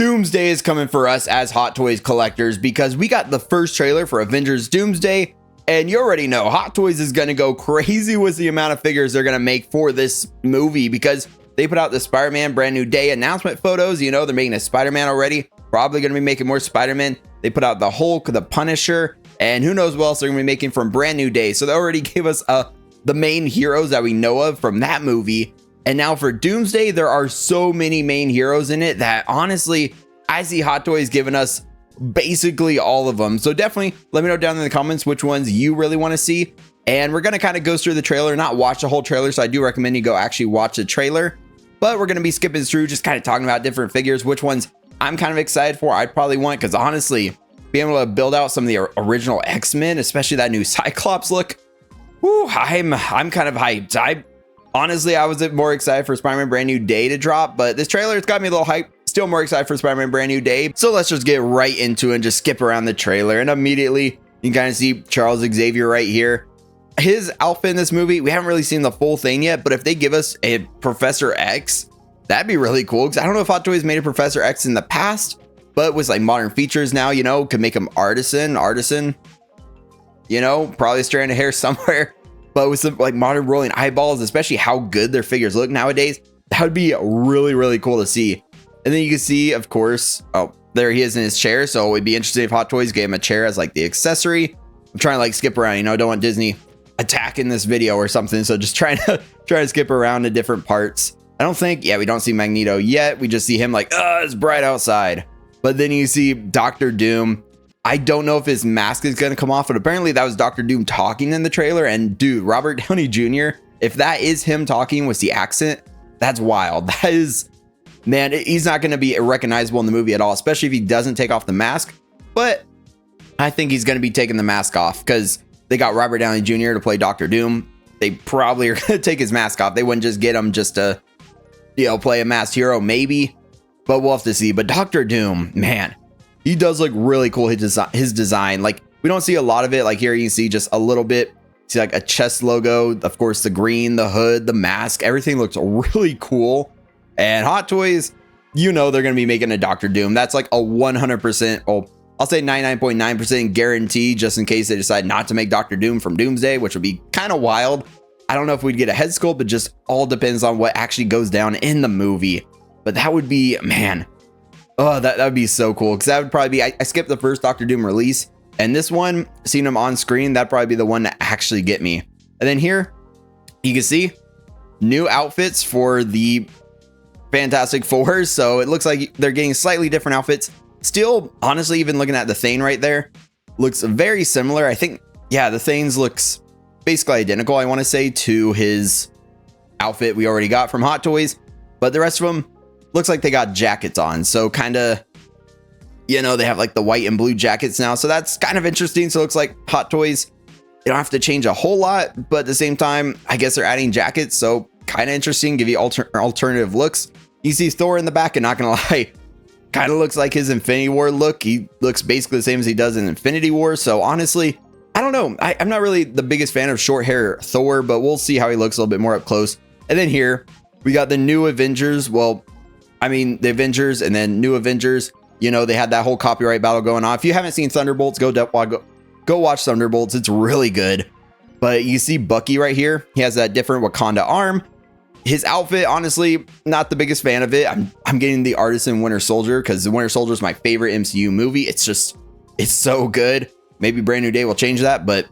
Doomsday is coming for us as Hot Toys collectors because we got the first trailer for Avengers Doomsday, and you already know Hot Toys is going to go crazy with the amount of figures they're going to make for this movie because they put out the Spider-Man Brand New Day announcement photos. You know, they're making a Spider-Man already, probably going to be making more Spider-Man. They put out the Hulk, the Punisher, and who knows what else they're going to be making from Brand New Day. So they already gave us the main heroes that we know of from that movie. And now for Doomsday, there are so many main heroes in it that honestly, I see Hot Toys giving us basically all of them. So definitely let me know down in the comments which ones you really want to see. And we're going to kind of go through the trailer, not watch the whole trailer. So I do recommend you go actually watch the trailer. But we're going to be skipping through, just kind of talking about different figures, which ones I'm kind of excited for. I'd probably want, because honestly, being able to build out some of the original X-Men, especially that new Cyclops look, whew, I'm kind of hyped. Honestly, I was more excited for Spider-Man Brand New Day to drop, but this trailer, it's got me a little hyped. Still more excited for Spider-Man Brand New Day. So let's just get right into it and just skip around the trailer. And immediately, you can kind of see Charles Xavier right here. His outfit in this movie, we haven't really seen the full thing yet, but if they give us a Professor X, that'd be really cool. Because I don't know if Hot Toys made a Professor X in the past, but with like modern features now, you know, could make him artisan, you know, probably a strand of hair somewhere. But with some like modern rolling eyeballs, especially how good their figures look nowadays, that would be really, really cool to see. And then you can see, of course, oh, there he is in his chair. So it'd be interesting if Hot Toys gave him a chair as like the accessory. I'm trying to like skip around, you know, don't want Disney attacking this video or something. So just trying to skip around to different parts. I don't think, yeah, we don't see Magneto yet. We just see him like, it's bright outside. But then you see Dr. Doom. I don't know if his mask is going to come off, but apparently that was Dr. Doom talking in the trailer. And dude, Robert Downey Jr., if that is him talking with the accent, that's wild. That is, man, he's not going to be recognizable in the movie at all, especially if he doesn't take off the mask. But I think he's going to be taking the mask off because they got Robert Downey Jr. to play Dr. Doom. They probably are going to take his mask off. They wouldn't just get him just to, you know, play a masked hero, maybe, but we'll have to see. But Dr. Doom, man, he does look really cool. His design, like we don't see a lot of it. Like here you can see just a little bit. See like a chest logo, of course, the green, the hood, the mask, everything looks really cool. And Hot Toys, you know, they're going to be making a Dr. Doom. That's like a 100%, oh, I'll say 99.9% guarantee, just in case they decide not to make Dr. Doom from Doomsday, which would be kind of wild. I don't know if we'd get a head sculpt, but just all depends on what actually goes down in the movie. But that would be, man, oh, that would be so cool. Because that would probably be, I skipped the first Dr. Doom release. And this one, seeing him on screen, that'd probably be the one to actually get me. And then here, you can see new outfits for the Fantastic Four. So it looks like they're getting slightly different outfits. Still, honestly, even looking at the Thane right there, looks very similar. I think, yeah, the Thane's looks basically identical, I want to say, to his outfit we already got from Hot Toys. But the rest of them looks like they got jackets on. So kind of, you know, they have like the white and blue jackets now. So that's kind of interesting. So it looks like Hot Toys, they don't have to change a whole lot. But at the same time, I guess they're adding jackets. So kind of interesting, give you alternative looks. You see Thor in the back, and not going to lie, kind of looks like his Infinity War look. He looks basically the same as he does in Infinity War. So honestly, I don't know. I'm not really the biggest fan of short hair Thor, but we'll see how he looks a little bit more up close. And then here we got the new Avengers. Well, I mean, the Avengers and then new Avengers, you know, they had that whole copyright battle going on. If you haven't seen Thunderbolts, go watch Thunderbolts. It's really good. But you see Bucky right here. He has that different Wakanda arm. His outfit, honestly, not the biggest fan of it. I'm getting the Artisan Winter Soldier because the Winter Soldier is my favorite MCU movie. It's so good. Maybe Brand New Day will change that. But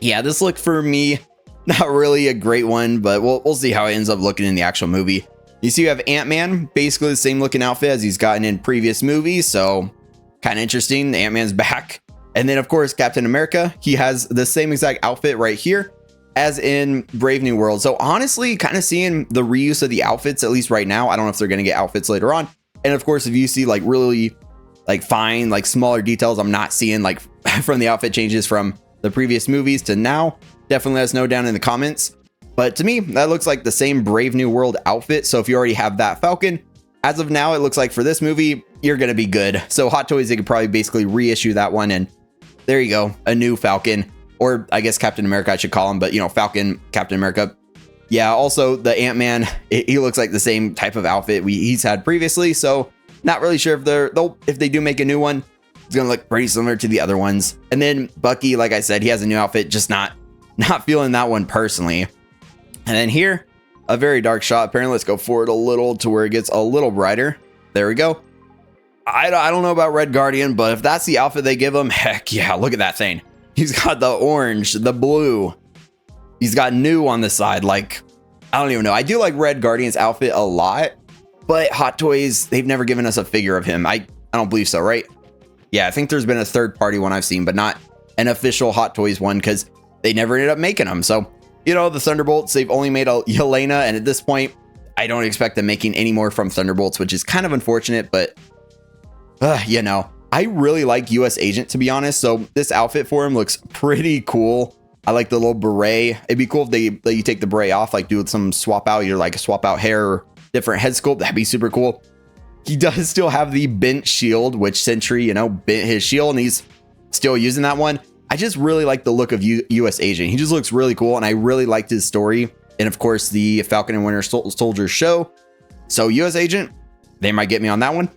yeah, this look for me, not really a great one, but we'll see how it ends up looking in the actual movie. You see, you have Ant-Man, basically the same looking outfit as he's gotten in previous movies. So kind of interesting. Ant-Man's back. And then, of course, Captain America. He has the same exact outfit right here as in Brave New World. So honestly, kind of seeing the reuse of the outfits, at least right now. I don't know if they're going to get outfits later on. And of course, if you see like really like fine, like smaller details, I'm not seeing like from the outfit changes from the previous movies to now, definitely let us know down in the comments. But to me, that looks like the same Brave New World outfit. So if you already have that Falcon, as of now, it looks like for this movie, you're going to be good. So Hot Toys, they could probably basically reissue that one. And there you go, a new Falcon. Or I guess Captain America, I should call him, but you know, Falcon, Captain America. Yeah, also the Ant-Man, he looks like the same type of outfit he's had previously. So Not really sure if they do make a new one, it's gonna look pretty similar to the other ones. And then Bucky, like I said, he has a new outfit, just not feeling that one personally. And then here, a very dark shot. Apparently, let's go forward a little to where it gets a little brighter. There we go. I don't know about Red Guardian, but if that's the outfit they give him, heck yeah, look at that thing. He's got the orange, the blue. He's got new on the side. Like, I don't even know. I do like Red Guardian's outfit a lot, but Hot Toys, they've never given us a figure of him. I don't believe so, right? Yeah, I think there's been a third-party one I've seen, but not an official Hot Toys one because they never ended up making them. So, you know, the Thunderbolts, they've only made a Yelena, and at this point, I don't expect them making any more from Thunderbolts, which is kind of unfortunate, but, you know, I really like US Agent, to be honest. So this outfit for him looks pretty cool. I like the little beret. It'd be cool if they let you take the beret off, like do some swap out, either like a swap out hair or different head sculpt. That'd be super cool. He does still have the bent shield, which Sentry, you know, bent his shield, and he's still using that one. I just really like the look of US Agent. He just looks really cool, and I really liked his story. And of course, the Falcon and Winter Soldier show. So US Agent, they might get me on that one.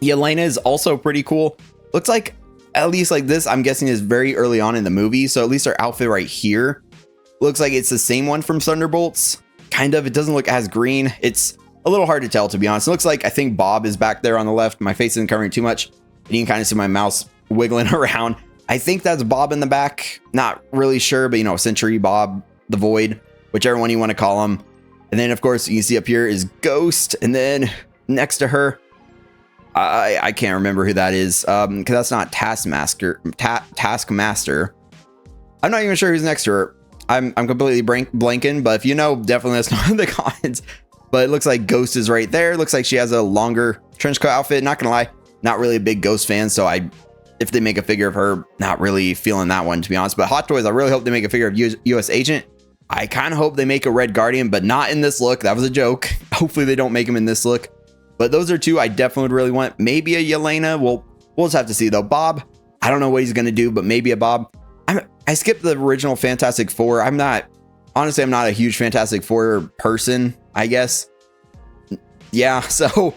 Yelena is also pretty cool. Looks like, at least like this, I'm guessing is very early on in the movie. So at least our outfit right here looks like it's the same one from Thunderbolts. Kind of. It doesn't look as green. It's a little hard to tell, to be honest. It looks like, I think Bob is back there on the left. My face isn't covering too much, and you can kind of see my mouse wiggling around. I think that's Bob in the back. Not really sure, but you know, Sentry, Bob, the Void, whichever one you want to call him. And then of course you can see up here is Ghost, and then next to her, I can't remember who that is, because that's not Taskmaster. I'm not even sure who's next to her. I'm completely blanking, but if you know, definitely let us know in the comments. But it looks like Ghost is right there. Looks like she has a longer trench coat outfit. Not gonna lie, not really a big Ghost fan, so if they make a figure of her, not really feeling that one, to be honest. But Hot Toys, I really hope they make a figure of US Agent. I kind of hope they make a Red Guardian, but not in this look. That was a joke. Hopefully they don't make him in this look. But those are two I definitely would really want. Maybe a Yelena. We'll just have to see though. Bob, I don't know what he's gonna do, but maybe a Bob. I skipped the original Fantastic Four. Honestly, I'm not a huge Fantastic Four person, I guess. Yeah, so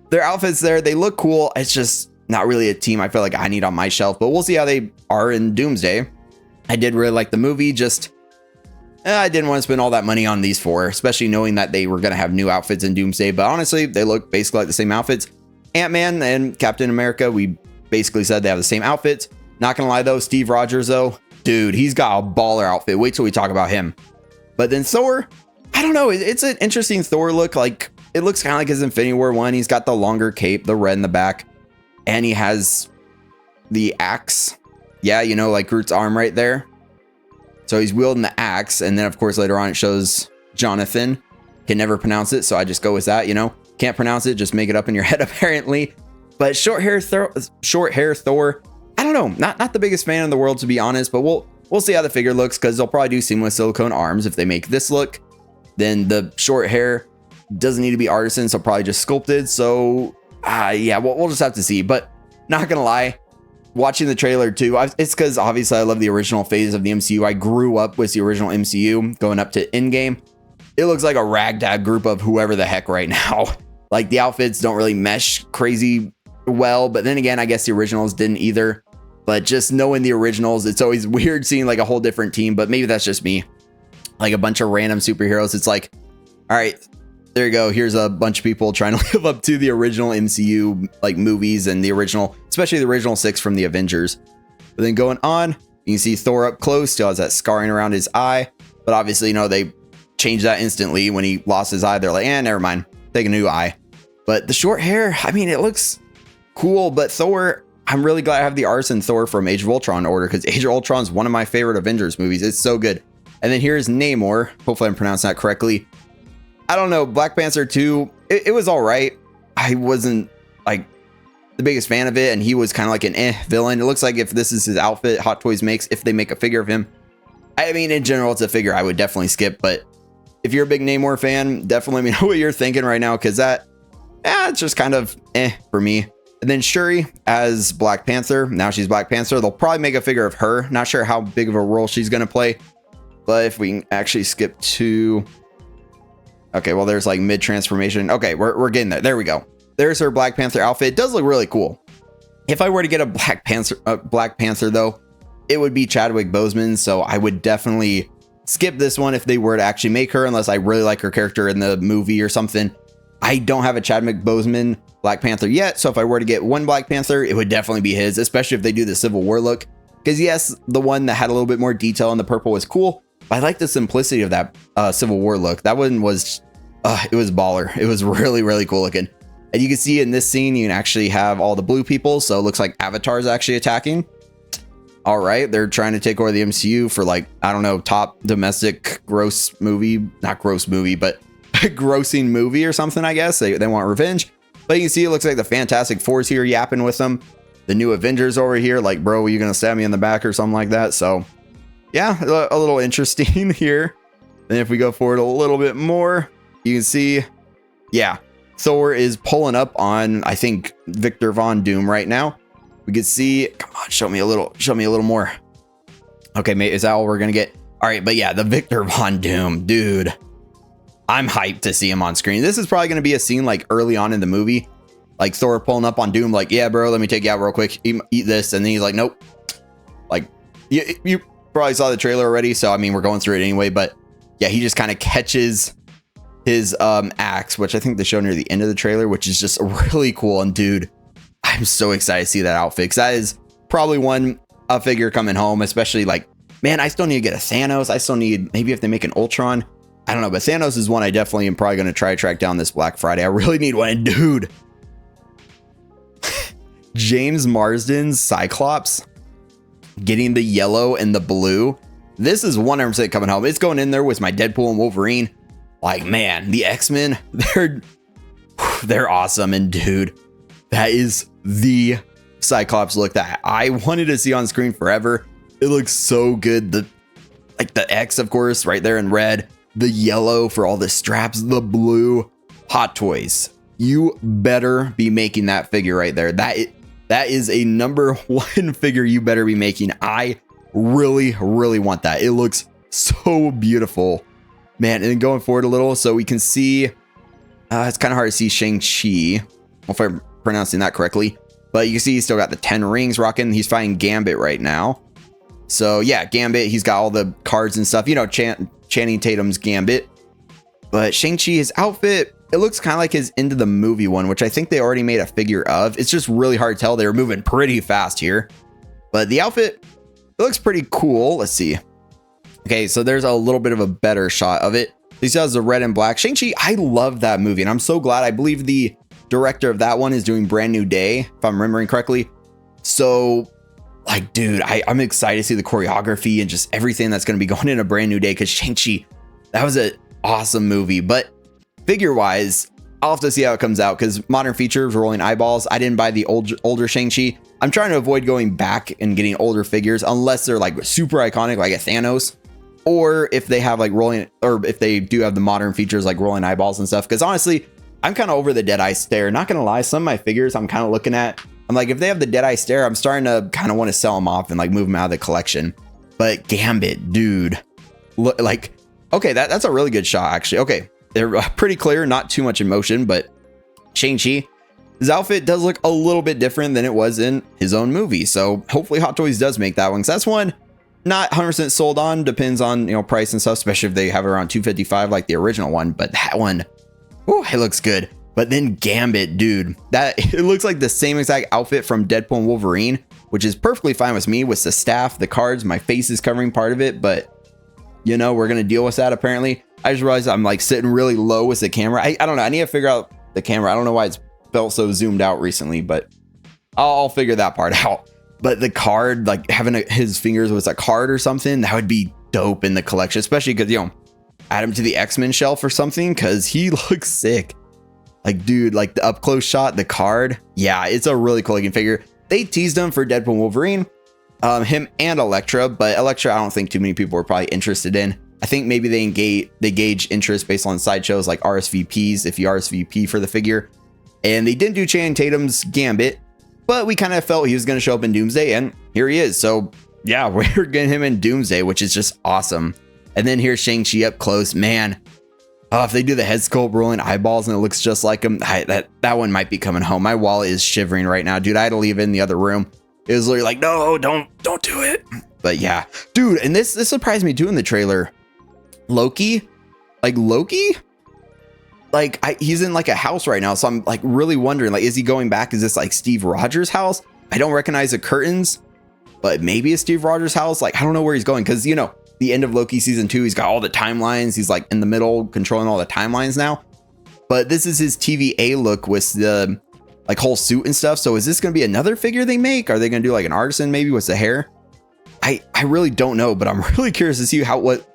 their outfits there, they look cool. It's just not really a team I feel like I need on my shelf, but we'll see how they are in Doomsday. I did really like the movie, just I didn't want to spend all that money on these four, especially knowing that they were going to have new outfits in Doomsday. But honestly, they look basically like the same outfits. Ant-Man and Captain America, we basically said they have the same outfits. Not going to lie though, Steve Rogers though, dude, he's got a baller outfit. Wait till we talk about him. But then Thor, I don't know. It's an interesting Thor look. Like, it looks kind of like his Infinity War one. He's got the longer cape, the red in the back, and he has the axe. Yeah, you know, like Groot's arm right there. So he's wielding the axe, and then of course later on it shows Jonathan. Can never pronounce it, so I just go with that, you know. Can't pronounce it, just make it up in your head apparently. But short hair Thor, I don't know, not the biggest fan in the world, to be honest, but we'll see how the figure looks, because they'll probably do seamless silicone arms if they make this look. Then the short hair doesn't need to be artisan, so probably just sculpted. So yeah, we'll just have to see. But not gonna lie, watching the trailer too, it's because obviously I love the original phase of the MCU. I grew up with the original MCU going up to Endgame. It looks like a ragtag group of whoever the heck right now. Like, the outfits don't really mesh crazy well, but then again, I guess the originals didn't either. But just knowing the originals, it's always weird seeing like a whole different team, but maybe that's just me. Like a bunch of random superheroes. It's like, all right, there you go. Here's a bunch of people trying to live up to the original MCU like movies and the original, especially the original 6 from the Avengers. But then going on, you can see Thor up close, still has that scarring around his eye. But obviously, you know, they changed that instantly when he lost his eye. They're like, never mind, take a new eye. But the short hair, I mean, it looks cool. But Thor, I'm really glad I have the artisan Thor from Age of Ultron order, because Age of Ultron is one of my favorite Avengers movies. It's so good. And then here's Namor. Hopefully I'm pronouncing that correctly. I don't know, Black Panther 2, it was all right. I wasn't like the biggest fan of it, and he was kind of like an villain. It looks like if this is his outfit Hot Toys makes, if they make a figure of him, I mean, in general, it's a figure I would definitely skip. But if you're a big Namor fan, definitely let me know what you're thinking right now, because it's just kind of for me. And then Shuri as Black Panther. Now she's Black Panther. They'll probably make a figure of her. Not sure how big of a role she's going to play. But if we can actually skip to... Okay, well, there's like mid-transformation. Okay, we're getting there. There we go. there's her Black Panther outfit. It does look really cool. If I were to get a Black Panther though, it would be Chadwick Boseman. So I would definitely skip this one if they were to actually make her, unless I really like her character in the movie or something. I don't have a Chadwick Boseman Black Panther yet, so if I were to get one Black Panther, it would definitely be his, especially if they do the Civil War look. Because yes, the one that had a little bit more detail in the purple was cool, but I like the simplicity of that Civil War look. That one was, it was baller. It was really, really cool looking. And you can see in this scene, you can actually have all the blue people, so it looks like Avatar's actually attacking. All right, they're trying to take over the MCU for like, I don't know, top domestic gross movie, not gross movie, but grossing movie or something, I guess. They want revenge. But you can see it looks like the Fantastic Four's here yapping with them. The new Avengers over here, like, bro, are you going to stab me in the back or something like that? So yeah, a little interesting here. And if we go forward a little bit more, you can see, yeah, Thor is pulling up on, I think, Victor Von Doom right now. We can see, come on, show me a little more. Okay, mate, is that all we're going to get? All right, but yeah, the Victor Von Doom, dude. I'm hyped to see him on screen. This is probably going to be a scene like early on in the movie, like Thor pulling up on Doom, like, yeah, bro, let me take you out real quick. Eat this. And then he's like, nope. Like, you probably saw the trailer already. So, I mean, we're going through it anyway. But yeah, he just kind of catches his axe, which I think they show near the end of the trailer, which is just really cool. And dude, I'm so excited to see that outfit, because that is probably a figure coming home, especially like, man, I still need to get a Thanos. I still need, maybe if they make an Ultron, I don't know, but Thanos is one I definitely am probably going to try to track down this Black Friday. I really need one. And dude, James Marsden's Cyclops getting the yellow and the blue. This is 100% coming home. It's going in there with my Deadpool and Wolverine. Like, man, the X-Men, they're awesome. And dude, that is the Cyclops look that I wanted to see on screen forever. It looks so good. The X, of course, right there in red, the yellow for all the straps, the blue. Hot Toys, you better be making that figure right there. That is a #1 figure you better be making. I really, really want that. It looks so beautiful, man. And then going forward a little, so we can see, it's kind of hard to see Shang-Chi, if I'm pronouncing that correctly, but you can see he's still got the 10 rings rocking. He's fighting Gambit right now. So yeah, Gambit, he's got all the cards and stuff, you know, Channing Tatum's Gambit. But Shang-Chi, his outfit, it looks kind of like his Into the Movie one, which I think they already made a figure of. It's just really hard to tell. They were moving pretty fast here, but the outfit, it looks pretty cool. Let's see. Okay, so there's a little bit of a better shot of it. He still has the red and black. Shang-Chi, I love that movie, and I'm so glad. I believe the director of that one is doing Brand New Day, if I'm remembering correctly. So, like, dude, I'm excited to see the choreography and just everything that's going to be going in a Brand New Day, because Shang-Chi, that was an awesome movie. But figure-wise, I'll have to see how it comes out, because Modern Features, rolling eyeballs. I didn't buy the older Shang-Chi. I'm trying to avoid going back and getting older figures unless they're like super iconic, like a Thanos, or if they have like rolling, or if they do have the modern features like rolling eyeballs and stuff. Because honestly, I'm kind of over the Deadeye stare. Not gonna lie, some of my figures I'm kind of looking at, I'm like, if they have the Deadeye stare, I'm starting to kind of want to sell them off and like move them out of the collection. But Gambit, dude, look, like, okay, that's a really good shot actually. Okay, they're pretty clear, not too much in motion. But Shang-Chi, his outfit does look a little bit different than it was in his own movie. So hopefully Hot Toys does make that one, because that's one not 100% sold on. Depends on, you know, price and stuff, especially if they have it around $255 like the original one. But that one, oh, it looks good. But then Gambit, dude, that it looks like the same exact outfit from Deadpool and Wolverine, which is perfectly fine with me, with the staff, the cards. My face is covering part of it, but you know, we're gonna deal with that apparently. I just realized I'm like sitting really low with the camera. I don't know, I need to figure out the camera. I don't know why it's felt so zoomed out recently, but I'll figure that part out. But the card, like having his fingers was a card or something, that would be dope in the collection, especially because, you know, add him to the X-Men shelf or something, because he looks sick. Like, dude, like the up close shot, the card, yeah, it's a really cool looking figure. They teased him for Deadpool and Wolverine, him and Elektra, but Elektra I don't think too many people were probably interested in. I think maybe they gauge interest based on sideshows like RSVPs, if you RSVP for the figure. And they didn't do Channing Tatum's Gambit, but we kind of felt he was going to show up in Doomsday, and here he is. So yeah, we're getting him in Doomsday, which is just awesome. And then here's Shang-Chi up close. Man, If they do the head sculpt rolling eyeballs and it looks just like him, that one might be coming home. My wallet is shivering right now, dude. I had to leave it in the other room. It was literally like, no, don't do it. But yeah, dude, and this surprised me too in the trailer. Loki, he's in like a house right now, so I'm like really wondering, like, is he going back? Is this like Steve Rogers' house? I don't recognize the curtains, but maybe it's Steve Rogers' house. Like, I don't know where he's going, because you know, the end of Loki season 2, he's got all the timelines. He's like in the middle, controlling all the timelines now. But this is his TVA look with the like whole suit and stuff. So is this going to be another figure they make? Are they going to do like an artisan maybe with the hair? I really don't know, but I'm really curious to see what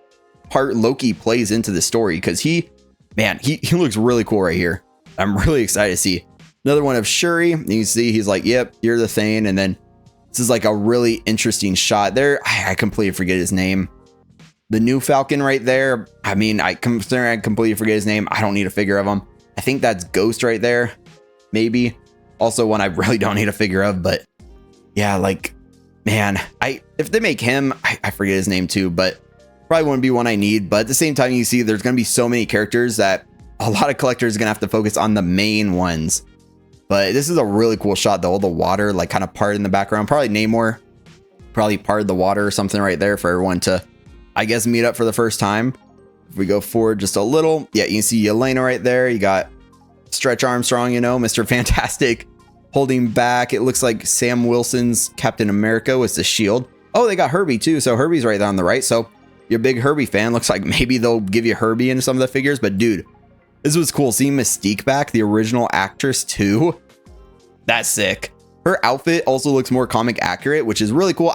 part Loki plays into the story, because he looks really cool right here. I'm really excited to see another one of Shuri. You can see he's like, yep, you're the Thane. And then this is like a really interesting shot there. I completely forget his name. The new Falcon right there. I mean, I completely forget his name. I don't need a figure of him. I think that's Ghost right there. Maybe. Also one I really don't need a figure of, but yeah, like, man, if they make him, I forget his name too, but probably wouldn't be one I need. But at the same time, you see there's going to be so many characters that a lot of collectors are going to have to focus on the main ones. But this is a really cool shot though. The water like kind of part in the background. Probably Namor, probably part of the water or something right there for everyone to, I guess, meet up for the first time. If we go forward just a little, yeah, you can see Yelena right there. You got Stretch Armstrong, you know, Mr. Fantastic holding back. It looks like Sam Wilson's Captain America with the shield. Oh, they got Herbie too. So Herbie's right there on the right. So you're a big Herbie fan. Looks like maybe they'll give you Herbie in some of the figures. But dude, this was cool. Seeing Mystique back, the original actress too. That's sick. Her outfit also looks more comic accurate, which is really cool.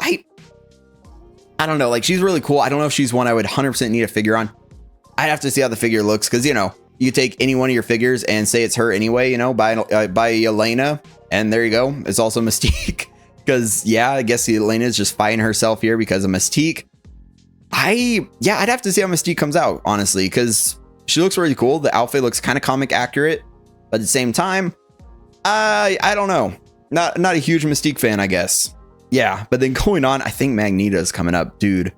I don't know, like, she's really cool. I don't know if she's one I would 100% need a figure on. I'd have to see how the figure looks, because, you know, you take any one of your figures and say it's her anyway, you know, by Yelena, and there you go. It's also Mystique, because, yeah, I guess Yelena is just fighting herself here because of Mystique. I'd have to see how Mystique comes out, honestly, because she looks really cool. The outfit looks kind of comic accurate, but at the same time, I don't know. Not a huge Mystique fan, I guess. Yeah, but then going on, I think Magneto's coming up. Dude,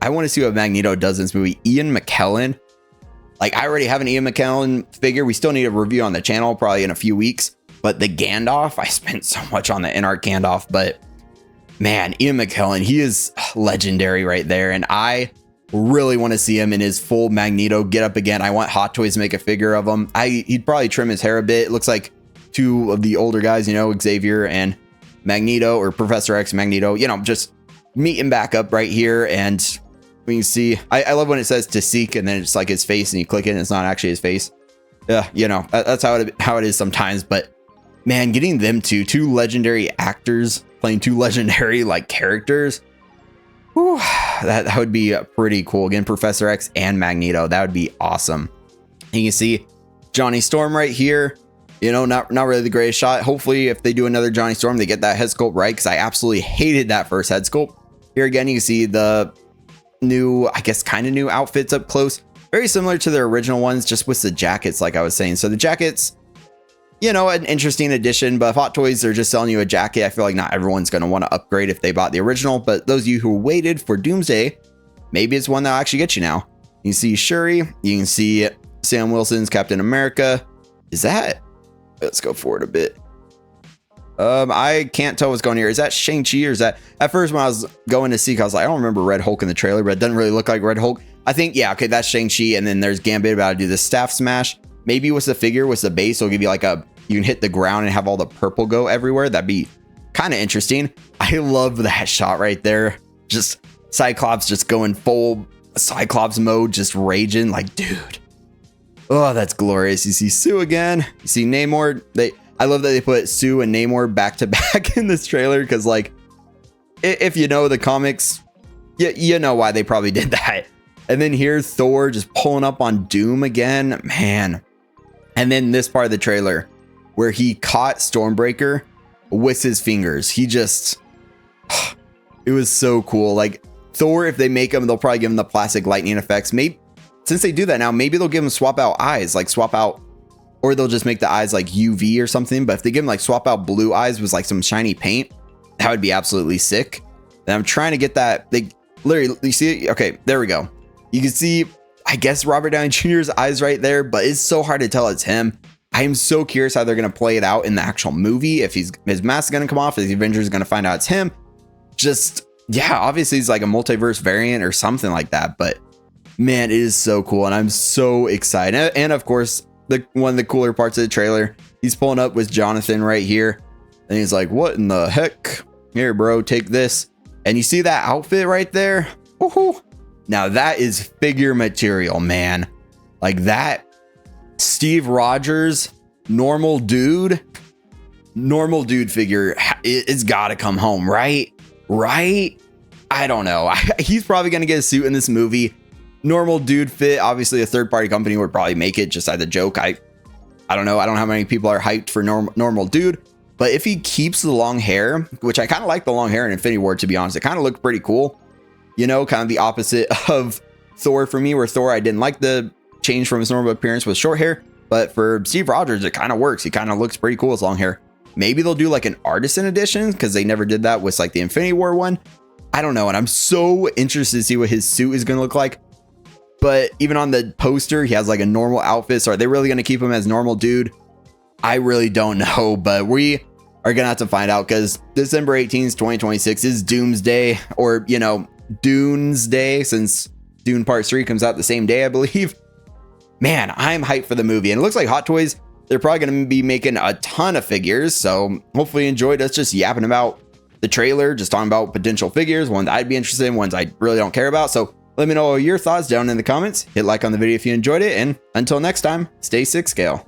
I want to see what Magneto does in this movie. Ian McKellen. Like, I already have an Ian McKellen figure. We still need a review on the channel, probably in a few weeks. But the Gandalf, I spent so much on the NR Gandalf. But, man, Ian McKellen, he is legendary right there. And I really want to see him in his full Magneto get up again. I want Hot Toys to make a figure of him. He'd probably trim his hair a bit. It looks like two of the older guys, you know, Xavier and Magneto, or Professor X Magneto, you know, just meet him back up right here. And we can see, I love when it says to seek and then it's like his face and you click it and it's not actually his face. Yeah, you know, that's how it is sometimes. But man, getting them two legendary actors playing two legendary like characters, whew, that would be pretty cool. Again, Professor X and Magneto, that would be awesome. And you can see Johnny Storm right here. You know, not really the greatest shot. Hopefully, if they do another Johnny Storm, they get that head sculpt right, because I absolutely hated that first head sculpt. Here again, you can see the new, I guess, kind of new outfits up close. Very similar to their original ones, just with the jackets, like I was saying. So the jackets, you know, an interesting addition. But if Hot Toys are just selling you a jacket, I feel like not everyone's going to want to upgrade if they bought the original. But those of you who waited for Doomsday, maybe it's one that'll actually get you now. You can see Shuri. You can see Sam Wilson's Captain America. Is that... Let's go forward a bit. I can't tell what's going here. Is that Shang-Chi, or is that... At first, when I was going to see, I was like, I don't remember Red Hulk in the trailer, but it doesn't really look like Red Hulk. I think, yeah, okay, that's Shang-Chi. And then there's Gambit about to do the staff smash. Maybe with the figure, with the base, it'll give you like a... You can hit the ground and have all the purple go everywhere. That'd be kind of interesting. I love that shot right there. Just Cyclops just going full Cyclops mode, just raging. Like, dude. Oh, that's glorious. You see Sue again. You see Namor. I love that they put Sue and Namor back to back in this trailer, because, like, if you know the comics, you know why they probably did that. And then here, Thor just pulling up on Doom again, man. And then this part of the trailer where he caught Stormbreaker with his fingers. He just, it was so cool. Like, Thor, if they make him, they'll probably give him the plastic lightning effects. Maybe, since they do that now, maybe they'll give him swap out eyes, like swap out, or they'll just make the eyes like UV or something. But if they give him like swap out blue eyes with like some shiny paint, that would be absolutely sick. And I'm trying to get that. They literally, you see it? Okay, there we go. You can see, I guess Robert Downey Jr.'s eyes right there, but it's so hard to tell it's him. I am so curious how they're going to play it out in the actual movie. If his mask is going to come off, if the Avengers going to find out it's him. Just, yeah, obviously he's like a multiverse variant or something like that. But man, it is so cool. And I'm so excited. And of course, one of the cooler parts of the trailer, he's pulling up with Jonathan right here. And he's like, what in the heck? Here, bro, take this. And you see that outfit right there? Woohoo! Now that is figure material, man. Like that Steve Rogers normal dude figure, it's got to come home, right? I don't know. He's probably going to get a suit in this movie. Normal dude fit. Obviously a third-party company would probably make it just as a joke. I don't know. I don't know how many people are hyped for normal dude. But if he keeps the long hair, which I kind of like the long hair in Infinity War, to be honest, it kind of looked pretty cool. You know, kind of the opposite of Thor for me, where Thor, I didn't like the change from his normal appearance with short hair. But for Steve Rogers, it kind of works. He kind of looks pretty cool with long hair. Maybe they'll do like an artisan edition because they never did that with like the Infinity War one. I don't know. And I'm so interested to see what his suit is going to look like. But even on the poster, he has like a normal outfit. So are they really going to keep him as normal dude? I really don't know. But we are going to have to find out because December 18th, 2026 is Doomsday, or, you know, Doomsday, since Dune Part 3 comes out the same day, I believe. Man, I'm hyped for the movie. And it looks like Hot Toys, they're probably going to be making a ton of figures. So hopefully you enjoyed us just yapping about the trailer, just talking about potential figures, ones I'd be interested in, ones I really don't care about. So let me know your thoughts down in the comments. Hit like on the video if you enjoyed it. And until next time, stay 6 scale.